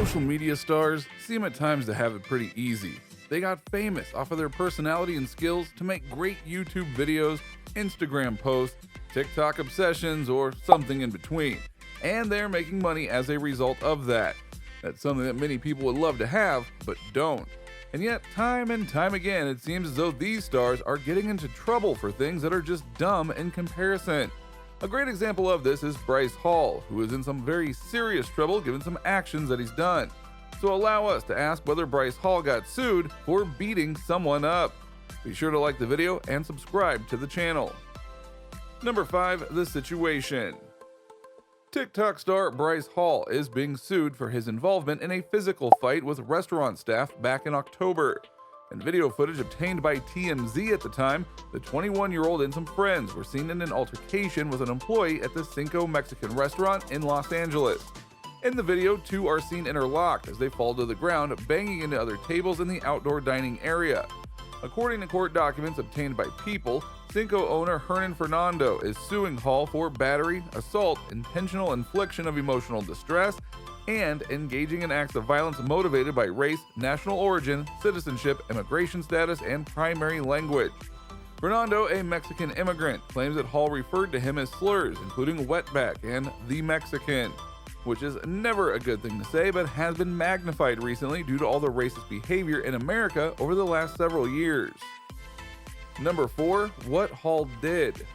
social media stars seem at times to have it pretty easy. They got famous off of their personality and skills to make great YouTube videos, Instagram posts, TikTok obsessions, or something in between. And they're making money as a result of that. That's something that many people would love to have, but don't. And yet, time and time again, it seems as though these stars are getting into trouble for things that are just dumb in comparison. A great example of this is Bryce Hall, who is in some very serious trouble given some actions that he's done. So allow us to ask whether Bryce Hall got sued for beating someone up. Be sure to like the video and subscribe to the channel. Number 5, The Situation. TikTok star Bryce Hall is being sued for his involvement in a physical fight with restaurant staff back in October. In video footage obtained by TMZ at the time, the 21-year-old and some friends were seen in an altercation with an employee at the Cinco Mexican restaurant in Los Angeles. In the video, two are seen interlocked as they fall to the ground, banging into other tables in the outdoor dining area. According to court documents obtained by People, Cinco owner Hernan Fernando is suing Hall for battery, assault, intentional infliction of emotional distress, and engaging in acts of violence motivated by race, national origin, citizenship, immigration status, and primary language. Fernando, a Mexican immigrant, claims that Hall referred to him as slurs, including wetback and the Mexican, which is never a good thing to say, but has been magnified recently due to all the racist behavior in America over the last several years. Number 4, what Hall did.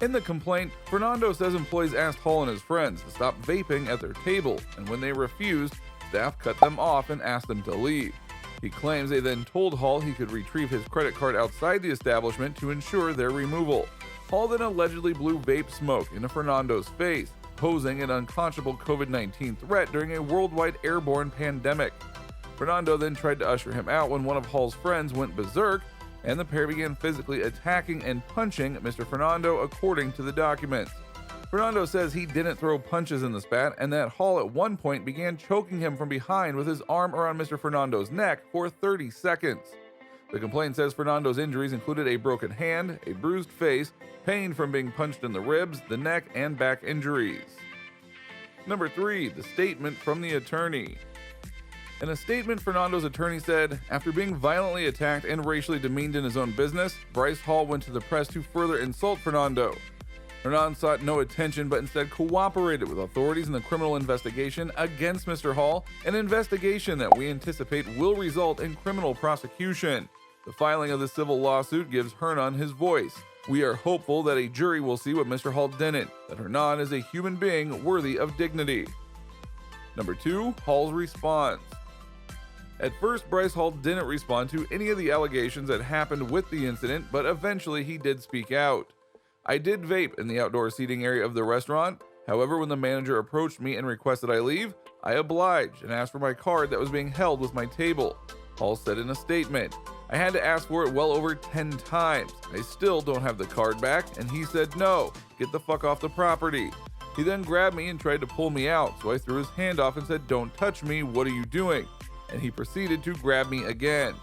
In the complaint, Fernando says employees asked Hall and his friends to stop vaping at their table, and when they refused, staff cut them off and asked them to leave. He claims they then told Hall he could retrieve his credit card outside the establishment to ensure their removal. Hall then allegedly blew vape smoke into Fernando's face, posing an unconscionable COVID-19 threat during a worldwide airborne pandemic. Fernando then tried to usher him out when one of Hall's friends went berserk, and the pair began physically attacking and punching Mr. Fernando, according to the documents. Fernando says he didn't throw punches in the spat, and that Hall at one point began choking him from behind with his arm around Mr. Fernando's neck for 30 seconds. The complaint says Fernando's injuries included a broken hand, a bruised face, pain from being punched in the ribs, the neck, and back injuries. Number 3, the statement from the attorney. In a statement, Fernando's attorney said, after being violently attacked and racially demeaned in his own business, Bryce Hall went to the press to further insult Fernando. Hernan sought no attention but instead cooperated with authorities in the criminal investigation against Mr. Hall, an investigation that we anticipate will result in criminal prosecution. The filing of the civil lawsuit gives Hernan his voice. We are hopeful that a jury will see what Mr. Hall didn't, that Hernan is a human being worthy of dignity. Number 2, Hall's response. At first, Bryce Hall didn't respond to any of the allegations that happened with the incident, but eventually he did speak out. I did vape in the outdoor seating area of the restaurant. However, when the manager approached me and requested I leave, I obliged and asked for my card that was being held with my table. Hall said in a statement, I had to ask for it well over 10 times. I still don't have the card back, and he said no, get the fuck off the property. He then grabbed me and tried to pull me out, so I threw his hand off and said, don't touch me, what are you doing? And he proceeded to grab me again.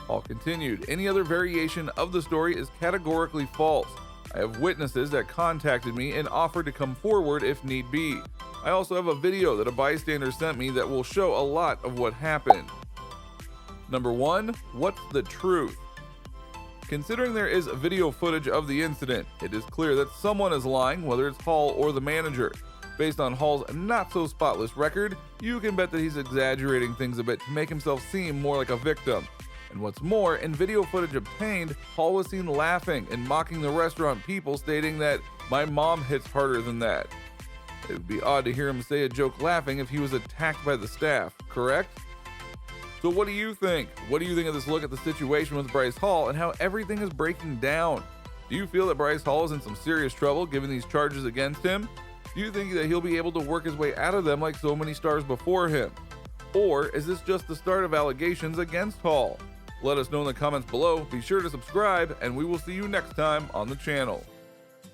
Hall continued, any other variation of the story is categorically false. I have witnesses that contacted me and offered to come forward if need be. I also have a video that a bystander sent me that will show a lot of what happened. Number 1, what's the truth? Considering there is video footage of the incident, it is clear that someone is lying, whether it's Hall or the manager. Based on Hall's not-so-spotless record, you can bet that he's exaggerating things a bit to make himself seem more like a victim. And what's more, in video footage obtained, Hall was seen laughing and mocking the restaurant people, stating that, my mom hits harder than that. It would be odd to hear him say a joke laughing if he was attacked by the staff, correct? So what do you think? What do you think of this look at the situation with Bryce Hall and how everything is breaking down? Do you feel that Bryce Hall is in some serious trouble given these charges against him? Do you think that he'll be able to work his way out of them like so many stars before him? Or is this just the start of allegations against Hall? Let us know in the comments below. Be sure to subscribe, and we will see you next time on the channel.